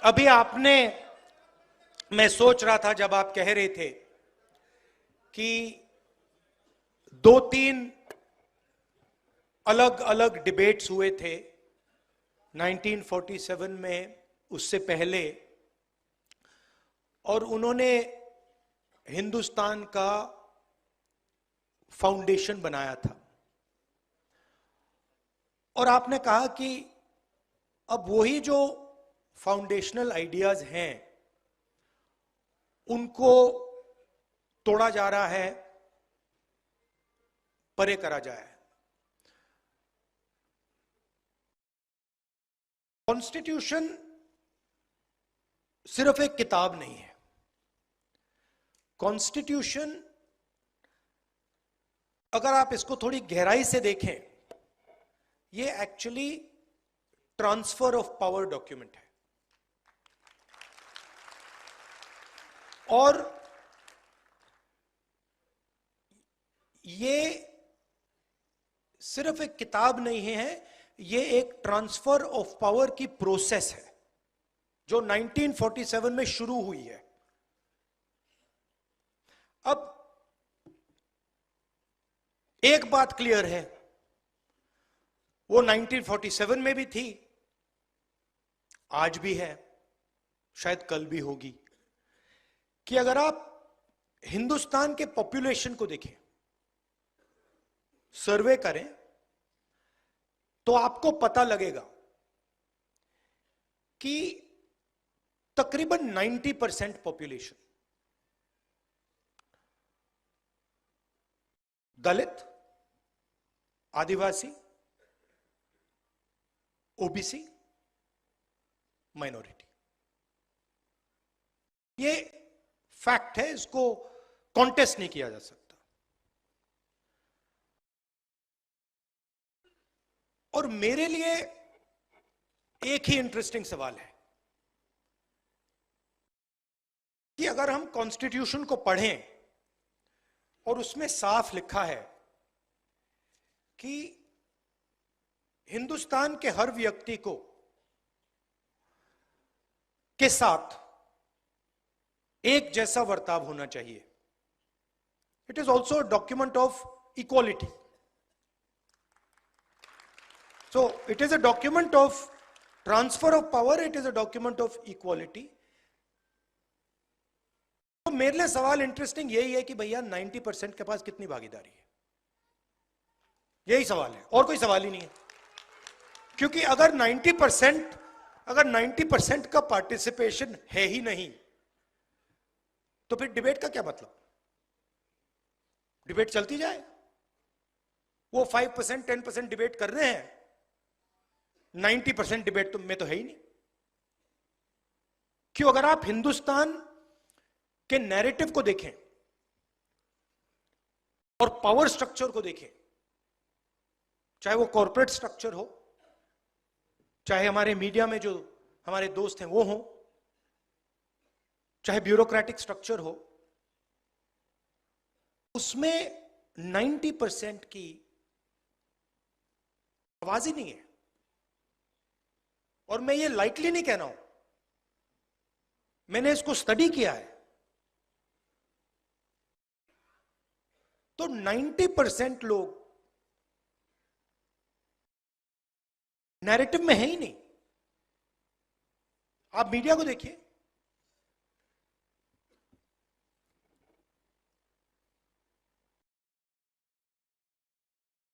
अभी आपने, मैं सोच रहा था जब आप कह रहे थे कि दो तीन अलग अलग डिबेट्स हुए थे 1947 में, उससे पहले, और उन्होंने हिंदुस्तान का फाउंडेशन बनाया था। और आपने कहा कि अब वही जो फाउंडेशनल आइडियाज हैं उनको तोड़ा जा रहा है, परे करा जाए। कॉन्स्टिट्यूशन सिर्फ एक किताब नहीं है। कॉन्स्टिट्यूशन, अगर आप इसको थोड़ी गहराई से देखें, ये actually transfer of power document है। और ये सिर्फ एक किताब नहीं है, ये एक ट्रांसफर ऑफ पावर की प्रोसेस है जो 1947 में शुरू हुई है। अब एक बात क्लियर है, वो 1947 में भी थी, आज भी है, शायद कल भी होगी, कि अगर आप हिंदुस्तान के पॉपुलेशन को देखें, सर्वे करें, तो आपको पता लगेगा कि तकरीबन 90% पॉपुलेशन दलित, आदिवासी, ओबीसी, माइनॉरिटी। ये फैक्ट है, इसको कॉन्टेस्ट नहीं किया जा सकता। और मेरे लिए एक ही इंटरेस्टिंग सवाल है कि अगर हम कॉन्स्टिट्यूशन को पढ़ें और उसमें साफ लिखा है कि हिंदुस्तान के हर व्यक्ति को के साथ एक जैसा बर्ताव होना चाहिए, it is also a document of equality. So it is a document of transfer of power, it is a document of equality. तो मेरे लिए सवाल इंटरेस्टिंग यही है कि भैया 90% के पास कितनी भागीदारी है, यही सवाल है, और कोई सवाल ही नहीं है। क्योंकि अगर 90% का पार्टिसिपेशन है ही नहीं, तो फिर डिबेट का क्या मतलब? डिबेट चलती जाए, वो 5% 10% डिबेट कर रहे हैं, 90% डिबेट में तो है ही नहीं। क्यों? अगर आप हिंदुस्तान के नैरेटिव को देखें और पावर स्ट्रक्चर को देखें, चाहे वो कॉर्पोरेट स्ट्रक्चर हो, चाहे हमारे मीडिया में जो हमारे दोस्त हैं वो हो, चाहे ब्यूरोक्रेटिक स्ट्रक्चर हो, उसमें 90% की आवाज ही नहीं है। और मैं ये लाइटली नहीं कह रहा हूं, मैंने इसको स्टडी किया है। तो 90% लोग नैरेटिव में है ही नहीं। आप मीडिया को देखिए,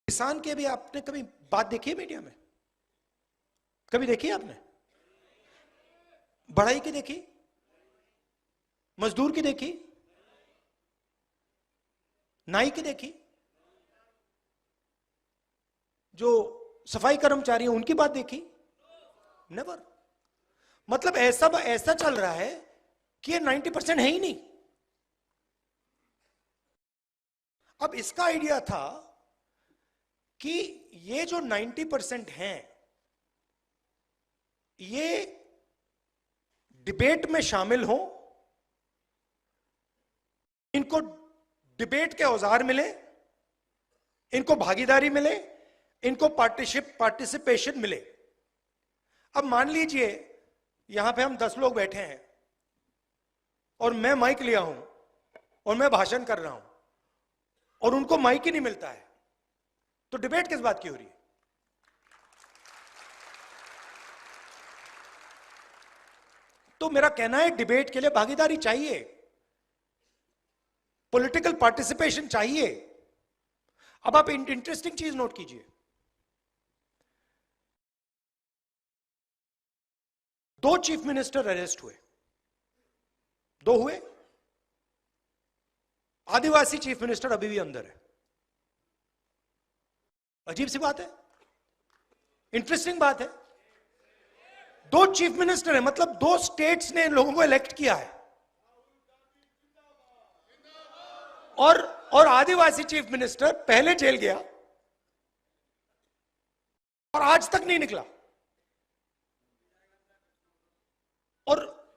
किसान के भी आपने कभी बात देखी है मीडिया में? कभी देखी आपने? बढ़ाई की देखी? मजदूर की देखी? नाई की देखी? जो सफाई कर्मचारी हैं उनकी बात देखी? नेवर। मतलब ऐसा चल रहा है कि ये 90% है ही नहीं। अब इसका आइडिया था कि ये जो 90% हैं, ये डिबेट में शामिल हो, इनको डिबेट के औजार मिले, इनको भागीदारी मिले, इनको पार्टिसिपेशन मिले। अब मान लीजिए यहां पे हम 10 लोग बैठे हैं और मैं माइक लिया हूं और मैं भाषण कर रहा हूं और उनको माइक ही नहीं मिलता है, तो डिबेट किस बात की हो रही है? तो मेरा कहना है डिबेट के लिए भागीदारी चाहिए, पॉलिटिकल पार्टिसिपेशन चाहिए। अब आप इंटरेस्टिंग चीज नोट कीजिए, 2 चीफ मिनिस्टर अरेस्ट हुए, 2 हुए। आदिवासी चीफ मिनिस्टर अभी भी अंदर है। अजीब सी बात है, इंटरेस्टिंग बात है। 2 चीफ मिनिस्टर है, मतलब 2 स्टेट्स ने इन लोगों को इलेक्ट किया है, और आदिवासी चीफ मिनिस्टर पहले जेल गया और आज तक नहीं निकला।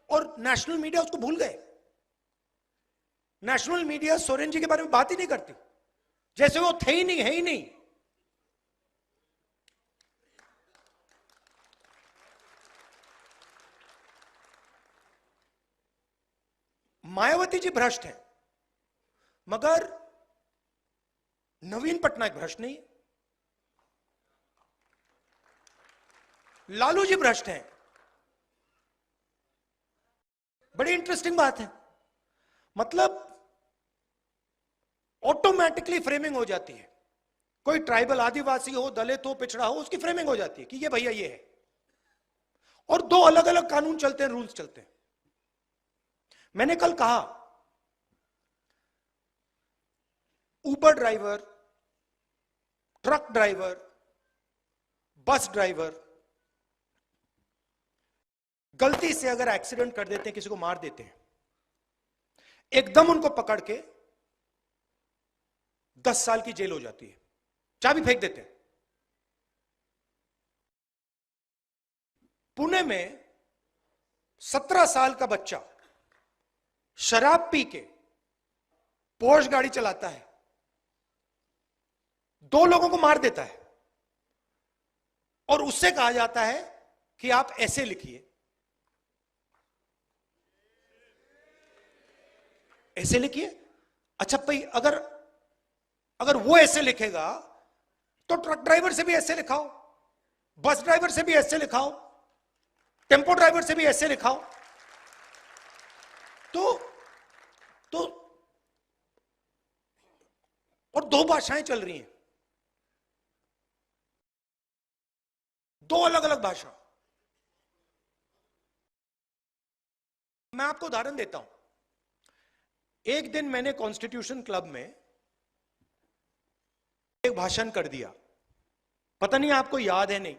और नेशनल मीडिया उसको भूल गए। नेशनल मीडिया सोरेन जी के बारे में बात ही नहीं करती, जैसे वो थे ही नहीं, है ही नहीं। मायावती जी भ्रष्ट हैं, मगर नवीन पटनायक भ्रष्ट नहीं है। लालू जी भ्रष्ट हैं। बड़ी इंटरेस्टिंग बात है, मतलब ऑटोमेटिकली फ्रेमिंग हो जाती है। कोई ट्राइबल, आदिवासी हो, दलित हो, पिछड़ा हो, उसकी फ्रेमिंग हो जाती है कि ये भैया ये है, और 2 अलग अलग कानून चलते हैं, रूल्स चलते हैं। मैंने कल कहा, Uber driver, truck driver, bus driver गलती से अगर एक्सीडेंट कर देते हैं, किसी को मार देते हैं, एकदम उनको पकड़ के 10 साल की जेल हो जाती है, चाबी फेंक देते हैं। पुणे में 17 साल का बच्चा शराब पी के पोर्श गाड़ी चलाता है, 2 लोगों को मार देता है, और उससे कहा जाता है कि आप ऐसे लिखिए, ऐसे लिखिए। अच्छा भाई, अगर वो ऐसे लिखेगा तो ट्रक ड्राइवर से भी ऐसे लिखाओ, बस ड्राइवर से भी ऐसे लिखाओ, टेम्पो ड्राइवर से भी ऐसे लिखाओ। तो और 2 भाषाएं चल रही हैं, 2 अलग अलग भाषा। मैं आपको उदाहरण देता हूं। एक दिन मैंने कॉन्स्टिट्यूशन क्लब में एक भाषण कर दिया, पता नहीं आपको याद है नहीं।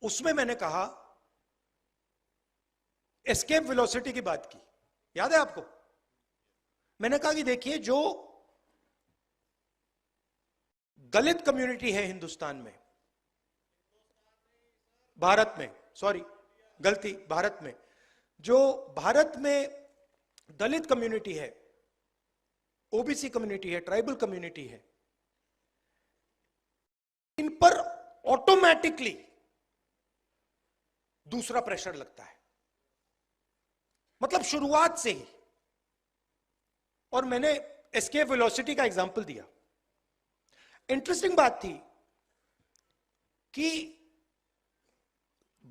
उसमें मैंने कहा, एस्केप वेलोसिटी की बात की, याद है आपको? मैंने कहा कि देखिए, जो दलित कम्युनिटी है हिंदुस्तान में, भारत में, सॉरी गलती, भारत में, जो भारत में दलित कम्युनिटी है, ओबीसी कम्युनिटी है, ट्राइबल कम्युनिटी है, इन पर ऑटोमेटिकली दूसरा प्रेशर लगता है, मतलब शुरुआत से ही। और मैंने एस्केप वेलोसिटी का एग्जांपल दिया। इंटरेस्टिंग बात थी कि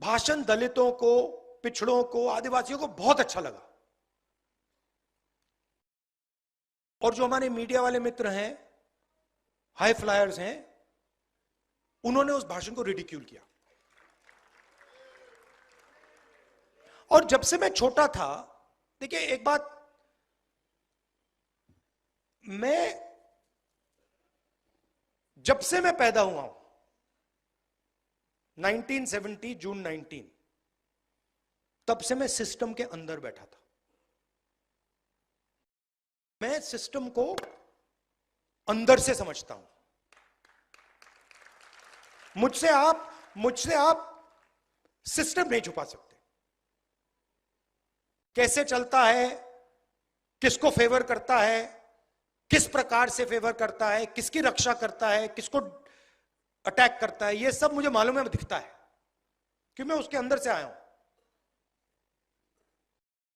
भाषण दलितों को, पिछड़ों को, आदिवासियों को बहुत अच्छा लगा, और जो हमारे मीडिया वाले मित्र हैं, हाई फ्लायर्स हैं, उन्होंने उस भाषण को रिडिक्यूल किया। और जब से मैं छोटा था, देखिए एक बात, जब से मैं पैदा हुआ हूं, 1970 जून 19, तब से मैं सिस्टम के अंदर बैठा था। मैं सिस्टम को अंदर से समझता हूं। मुझसे आप सिस्टम नहीं छुपा सकते। कैसे चलता है, किसको फेवर करता है, किस प्रकार से फेवर करता है, किसकी रक्षा करता है, किसको अटैक करता है, यह सब मुझे मालूम है, दिखता है, क्योंकि मैं उसके अंदर से आया हूं।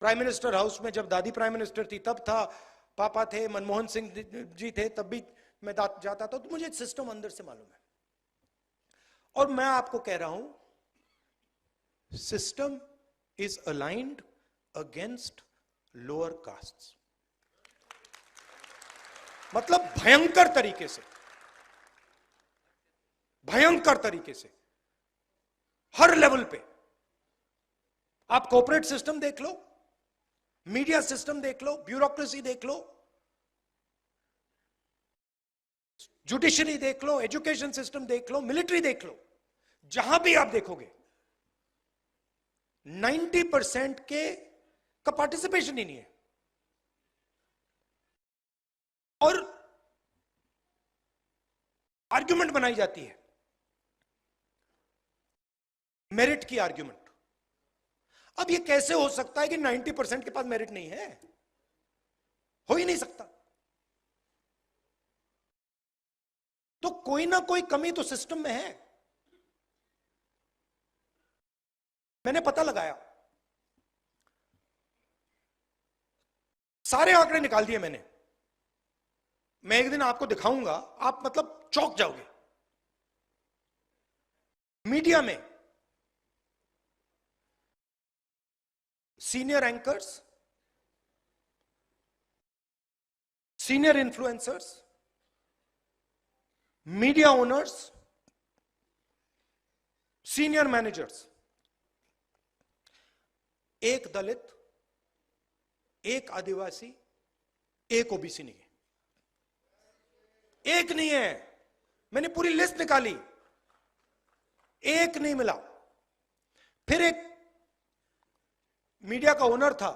प्राइम मिनिस्टर हाउस में जब दादी प्राइम मिनिस्टर थी तब था, पापा थे, मनमोहन सिंह जी थे, तब भी मैं जाता था, तो मुझे सिस्टम अंदर से मालूम है। और मैं आपको कह रहा हूं, system is aligned against lower castes, मतलब भयंकर तरीके से, भयंकर तरीके से, हर लेवल पे। आप कॉर्पोरेट सिस्टम देख लो, मीडिया सिस्टम देख लो, ब्यूरोक्रेसी देख लो, जुडिशरी देख लो, एजुकेशन सिस्टम देख लो, मिलिट्री देख लो, जहां भी आप देखोगे 90% का पार्टिसिपेशन ही नहीं है। और आर्ग्यूमेंट बनाई जाती है, मेरिट की आर्ग्यूमेंट। अब ये कैसे हो सकता है कि 90% के पास मेरिट नहीं है? हो ही नहीं सकता। तो कोई ना कोई कमी तो सिस्टम में है। मैंने पता लगाया, सारे आंकड़े निकाल दिए मैंने। मैं एक दिन आपको दिखाऊंगा, आप मतलब चौंक जाओगे। मीडिया में senior anchors, senior influencers, media owners, senior managers, एक दलित, एक आदिवासी, एक ओबीसी नहीं है। एक नहीं है। मैंने पूरी लिस्ट निकाली, एक नहीं मिला। फिर एक मीडिया का ओनर था,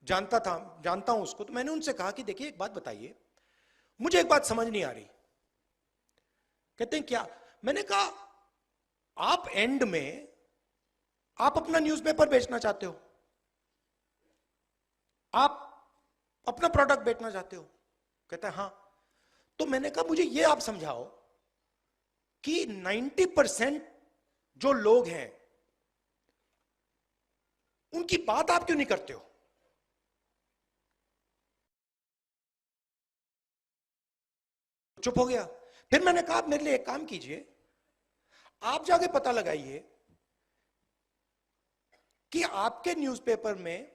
जानता हूं उसको, तो मैंने उनसे कहा कि देखिए एक बात बताइए, मुझे एक बात समझ नहीं आ रही। कहते हैं क्या? मैंने कहा आप एंड में आप अपना न्यूज़पेपर बेचना चाहते हो, आप अपना प्रोडक्ट बेचना चाहते हो? कहता है हां। तो मैंने कहा मुझे ये आप समझाओ कि 90% जो लोग हैं उनकी बात आप क्यों नहीं करते हो? चुप हो गया। फिर मैंने कहा मेरे लिए एक काम कीजिए, आप जाके पता लगाइए कि आपके न्यूज़पेपर में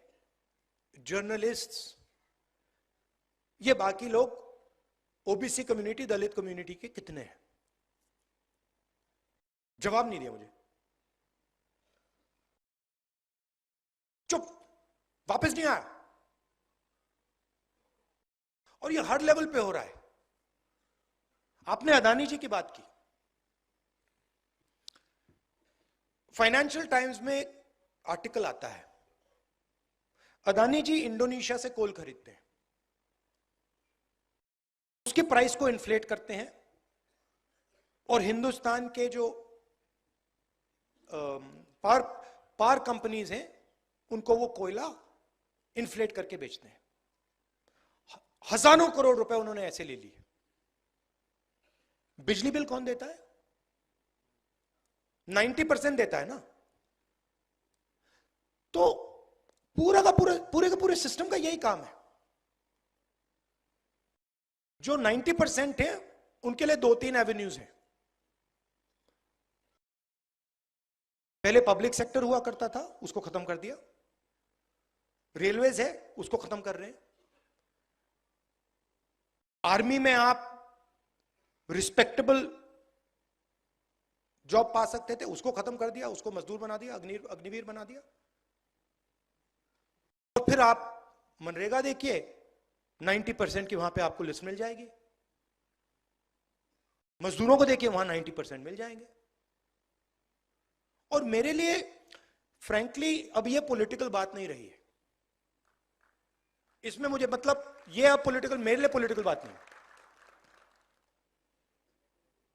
जर्नलिस्ट्स, ये बाकी लोग ओबीसी कम्युनिटी, दलित कम्युनिटी के कितने हैं? जवाब नहीं दिया मुझे, चुप, वापस नहीं आया। और ये हर लेवल पे हो रहा है। आपने अदानी जी की बात की, फाइनेंशियल टाइम्स में एक आर्टिकल आता है, अदानी जी इंडोनेशिया से कोल खरीदते हैं, उसके प्राइस को इन्फ्लेट करते हैं, और हिंदुस्तान के जो पार कंपनीज हैं उनको वो कोयला इन्फ्लेट करके बेचते हैं। हजारों करोड़ रुपए उन्होंने ऐसे ले लिए। बिजली बिल कौन देता है? 90% देता है ना। तो पूरे का पूरे सिस्टम का यही काम है। जो 90% है उनके लिए 2-3 एवेन्यूज हैं। पहले पब्लिक सेक्टर हुआ करता था, उसको खत्म कर दिया। रेलवेज है, उसको खत्म कर रहे हैं। आर्मी में आप रिस्पेक्टेबल जॉब पा सकते थे, उसको खत्म कर दिया, उसको मजदूर बना दिया, अग्निवीर बना दिया। और फिर आप मनरेगा देखिए, 90% की वहां पे आपको लिस्ट मिल जाएगी। मजदूरों को देखिए, वहां 90% मिल जाएंगे। और मेरे लिए फ्रैंकली अब ये पॉलिटिकल बात नहीं रही है इसमें, मुझे मतलब ये अब पॉलिटिकल, मेरे लिए पॉलिटिकल बात नहीं।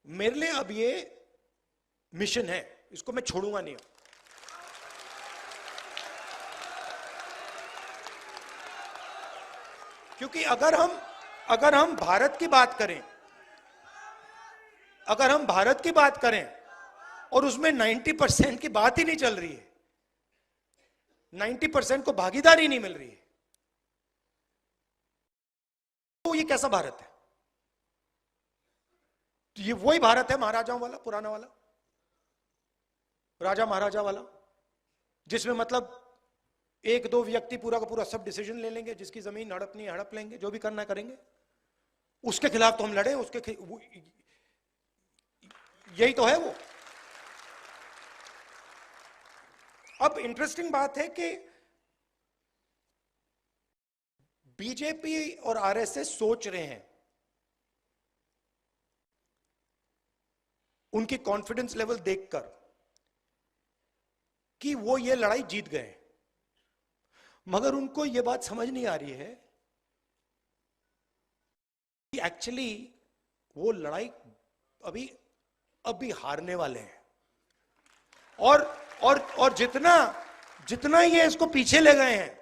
मेरे लिए अब ये मिशन है, इसको मैं छोड़ूंगा नहीं। क्योंकि अगर हम भारत की बात करें, अगर हम भारत की बात करें और उसमें 90% की बात ही नहीं चल रही है, 90% को भागीदारी नहीं मिल रही है, तो ये कैसा भारत है? तो ये वही भारत है महाराजाओं वाला, पुराना वाला, राजा महाराजा वाला, जिसमें मतलब एक दो व्यक्ति पूरा का पूरा सब डिसीजन ले लेंगे, जिसकी जमीन हड़पनी है हड़प लेंगे, जो भी करना करेंगे, उसके खिलाफ तो हम लड़े, यही तो है वो। अब इंटरेस्टिंग बात है कि बीजेपी और आरएसएस सोच रहे हैं, उनकी कॉन्फिडेंस लेवल देखकर, कि वो ये लड़ाई जीत गए, मगर उनको ये बात समझ नहीं आ रही है कि एक्चुअली वो लड़ाई अभी हारने वाले हैं, और जितना ये इसको पीछे ले गए हैं,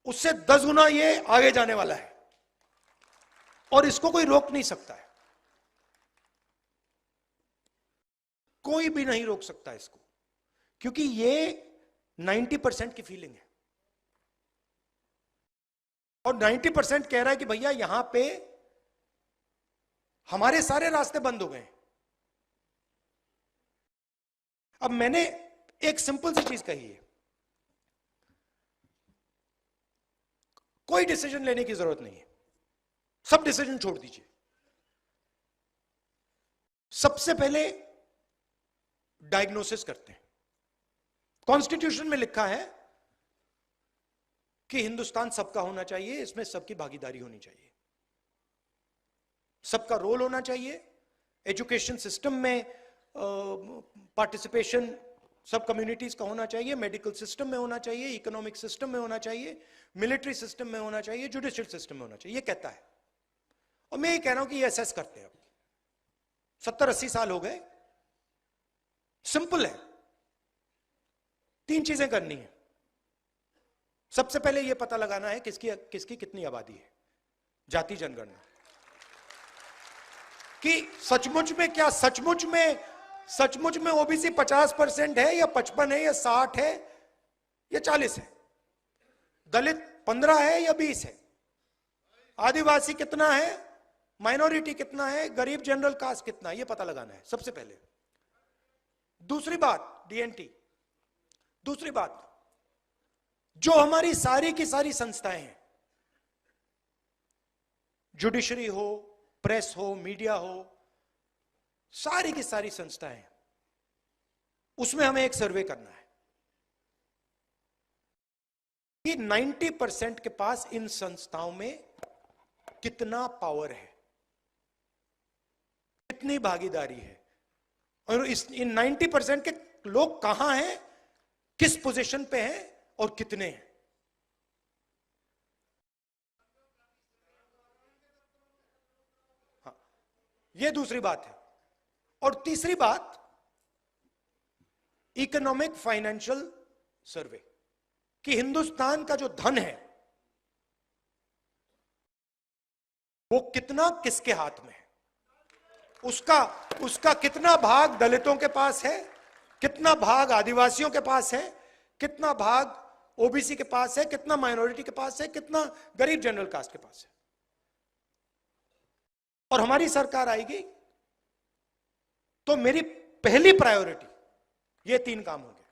उससे 10 गुना ये आगे जाने वाला है, और इसको कोई रोक नहीं सकता है, कोई भी नहीं रोक सकता इसको, क्योंकि ये 90% की फीलिंग है, और 90% कह रहा है कि भैया यहां पे हमारे सारे रास्ते बंद हो गए। अब मैंने एक सिंपल सी चीज कही है, कोई डिसीजन लेने की जरूरत नहीं है, सब डिसीजन छोड़ दीजिए। सबसे पहले डायग्नोसिस करते हैं। कॉन्स्टिट्यूशन में लिखा है कि हिंदुस्तान सबका होना चाहिए, इसमें सबकी भागीदारी होनी चाहिए, सबका रोल होना चाहिए, एजुकेशन सिस्टम में पार्टिसिपेशन सब कम्युनिटीज का होना चाहिए, मेडिकल सिस्टम में होना चाहिए, इकोनॉमिक सिस्टम में होना चाहिए, मिलिट्री सिस्टम में होना चाहिए, जुडिशियल सिस्टम में होना चाहिए, ये कहता है। और मैं ये कह रहा हूं कि ये असेस करते हैं, अब 70-80 साल हो गए, सिंपल है, 3 चीजें करनी है। सबसे पहले यह पता लगाना है किसकी कितनी आबादी है, जाति जनगणना, कि सचमुच में ओबीसी 50% है या 55 है या 60 है या 40 है, दलित 15 है या 20 है, आदिवासी कितना है, माइनॉरिटी कितना है, गरीब जनरल कास्ट कितना है, यह पता लगाना है सबसे पहले। दूसरी बात डीएनटी, दूसरी बात जो हमारी सारी की सारी संस्थाएं हैं, जुडिशरी हो, प्रेस हो, मीडिया हो, सारी की सारी संस्थाएं, उसमें हमें एक सर्वे करना है कि 90% के पास इन संस्थाओं में कितना पावर है, कितनी भागीदारी है, और इन 90% के लोग कहां हैं, किस पोजीशन पे हैं और कितने हैं। हाँ, यह दूसरी बात है। और तीसरी बात इकोनॉमिक फाइनेंशियल सर्वे, कि हिंदुस्तान का जो धन है वो कितना किसके हाथ में है, उसका कितना भाग दलितों के पास है, कितना भाग आदिवासियों के पास है, कितना भाग ओबीसी के पास है, कितना माइनॉरिटी के पास है, कितना गरीब जनरल कास्ट के पास है। और हमारी सरकार आएगी तो मेरी पहली प्रायोरिटी ये 3 काम होंगे।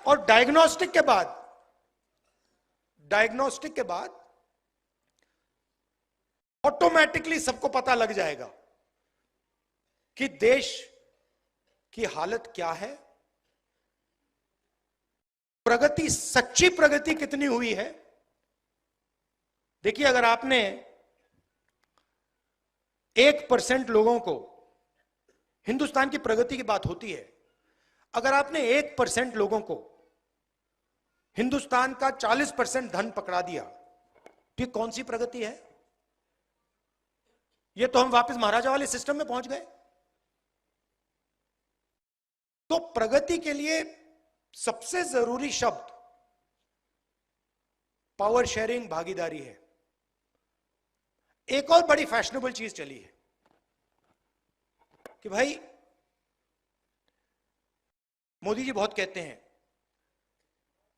और डायग्नोस्टिक के बाद ऑटोमेटिकली सबको पता लग जाएगा कि देश की हालत क्या है, प्रगति, सच्ची प्रगति कितनी हुई है। देखिए, अगर आपने 1% लोगों को, हिंदुस्तान की प्रगति की बात होती है, अगर आपने 1% लोगों को हिंदुस्तान का 40% धन पकड़ा दिया, तो कौन सी प्रगति है? यह तो हम वापस महाराजा वाले सिस्टम में पहुंच गए। तो प्रगति के लिए सबसे जरूरी शब्द पावर शेयरिंग, भागीदारी है। एक और बड़ी फैशनेबल चीज चली है कि भाई मोदी जी बहुत कहते हैं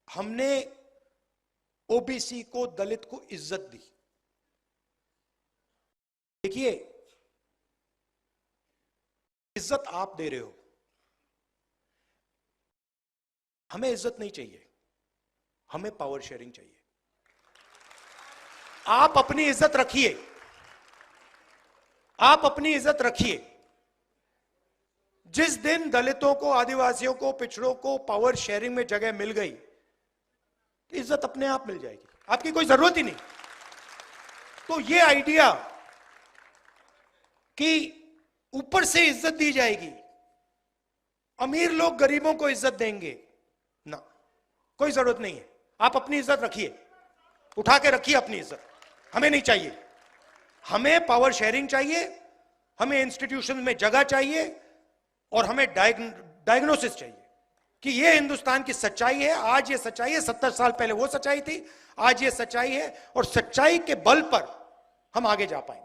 हमने ओबीसी को, दलित को इज्जत दी। देखिए, इज्जत आप दे रहे हो, हमें इज्जत नहीं चाहिए, हमें पावर शेयरिंग चाहिए। आप अपनी इज्जत रखिए, आप अपनी इज्जत रखिए। जिस दिन दलितों को, आदिवासियों को, पिछड़ों को पावर शेयरिंग में जगह मिल गई, इज्जत अपने आप मिल जाएगी, आपकी कोई जरूरत ही नहीं। तो ये आइडिया कि ऊपर से इज्जत दी जाएगी, अमीर लोग गरीबों को इज्जत देंगे, ना, कोई जरूरत नहीं है। आप अपनी इज्जत रखिए, उठा के रखिए अपनी इज्जत, हमें नहीं चाहिए। हमें पावर शेयरिंग चाहिए, हमें इंस्टीट्यूशन में जगह चाहिए, और हमें डायग्नोसिस चाहिए कि ये हिंदुस्तान की सच्चाई है। आज ये सच्चाई है, 70 साल पहले वो सच्चाई थी, आज ये सच्चाई है, और सच्चाई के बल पर हम आगे जा पाएंगे।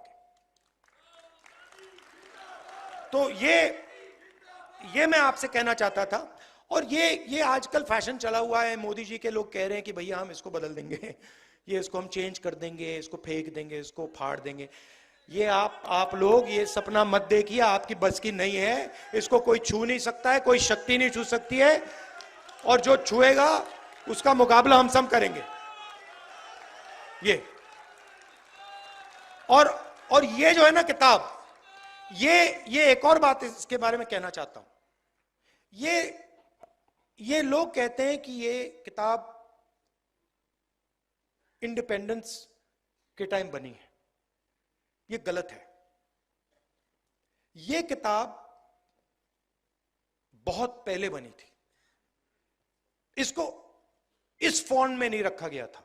तो ये मैं आपसे कहना चाहता था। और ये आजकल फैशन चला हुआ है, मोदी जी के लोग कह रहे हैं कि भैया हम इसको बदल देंगे, ये इसको हम चेंज कर देंगे, इसको फेंक देंगे, इसको फाड़ देंगे। ये आप लोग ये सपना मत देखिए, आपकी बस की नहीं है। इसको कोई छू नहीं सकता है, कोई शक्ति नहीं छू सकती है, और जो छुएगा उसका मुकाबला हम सब करेंगे। ये और ये जो है ना किताब, ये एक और बात इसके बारे में कहना चाहता हूं। ये लोग कहते हैं कि ये किताब इंडिपेंडेंस के टाइम बनी है, ये गलत है। ये किताब बहुत पहले बनी थी, इसको इस फॉन्ट में नहीं रखा गया था।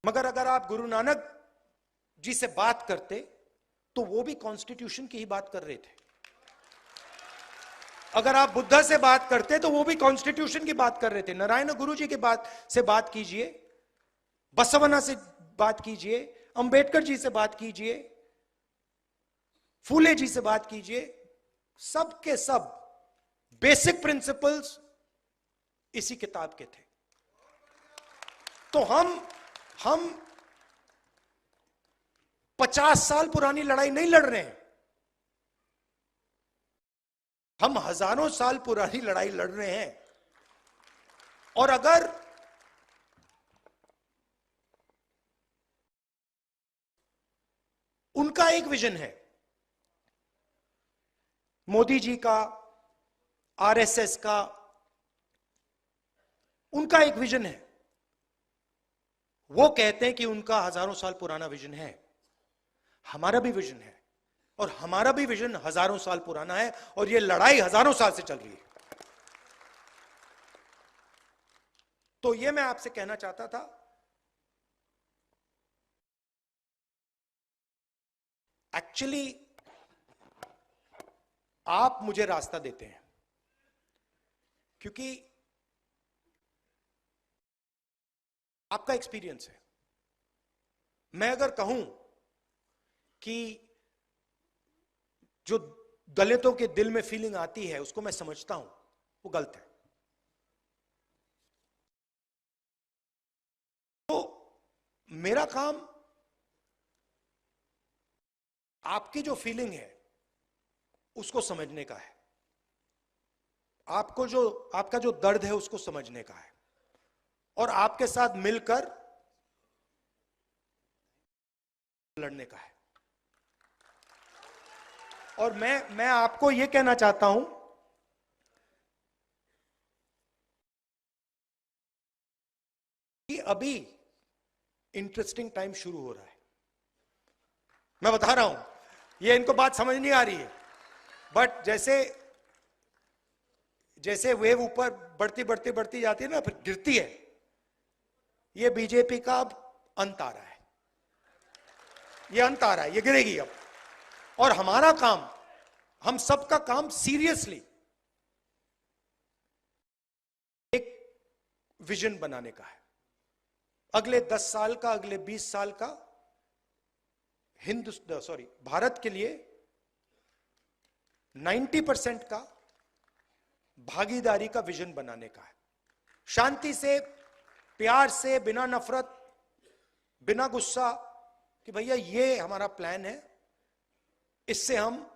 मगर अगर आप गुरु नानक जी से बात करते तो वो भी कॉन्स्टिट्यूशन की ही बात कर रहे थे। अगर आप बुद्धा से बात करते तो वो भी कॉन्स्टिट्यूशन की बात कर रहे थे। नारायण गुरु जी की बात कीजिए, बसवना से बात कीजिए, अंबेडकर जी से बात कीजिए, फूले जी से बात कीजिए, सब के सब बेसिक प्रिंसिपल्स इसी किताब के थे। तो हम 50 साल पुरानी लड़ाई नहीं लड़ रहे हैं, हम हजारों साल पुरानी लड़ाई लड़ रहे हैं। और अगर उनका एक विजन है, मोदी जी का, आरएसएस का, उनका एक विजन है। वो कहते हैं कि उनका हजारों साल पुराना विजन है, हमारा भी विजन है, और हमारा भी विजन हजारों साल पुराना है, और ये लड़ाई हजारों साल से चल रही है। तो ये मैं आपसे कहना चाहता था। एक्चुअली आप मुझे रास्ता देते हैं, क्योंकि आपका एक्सपीरियंस है। मैं अगर कहूं कि जो दलितों के दिल में फीलिंग आती है उसको मैं समझता हूं, वो गलत है। तो मेरा काम आपकी जो फीलिंग है उसको समझने का है, आपका जो दर्द है उसको समझने का है, और आपके साथ मिलकर लड़ने का है। और मैं आपको यह कहना चाहता हूं कि अभी इंटरेस्टिंग टाइम शुरू हो रहा है। मैं बता रहा हूं, ये इनको बात समझ नहीं आ रही है, बट जैसे वेव ऊपर बढ़ती जाती है ना, फिर गिरती है। ये बीजेपी का अब अंत आ रहा है, ये अंत आ रहा है, ये गिरेगी अब। और हमारा काम, हम सबका काम सीरियसली एक विजन बनाने का है, अगले 10 साल का, अगले 20 साल का भारत के लिए 90% का भागीदारी का विजन बनाने का है, शांति से, प्यार से, बिना नफरत, बिना गुस्सा, कि भैया ये हमारा प्लान है, इससे हम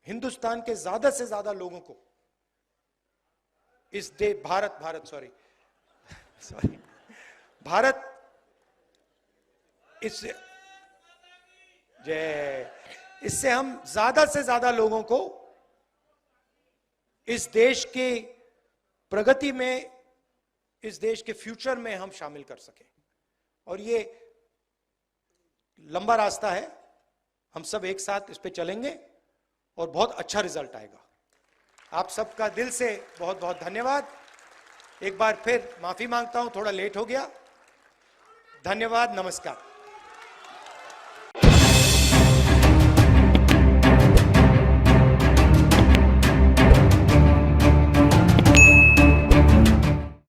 हिंदुस्तान के ज्यादा से ज्यादा लोगों को इस भारत इससे हम ज्यादा से ज्यादा लोगों को इस देश की प्रगति में, इस देश के फ्यूचर में हम शामिल कर सकें। और ये लंबा रास्ता है, हम सब एक साथ इस पे चलेंगे और बहुत अच्छा रिजल्ट आएगा। आप सबका दिल से बहुत बहुत धन्यवाद। एक बार फिर माफी मांगता हूं, थोड़ा लेट हो गया। धन्यवाद, नमस्कार।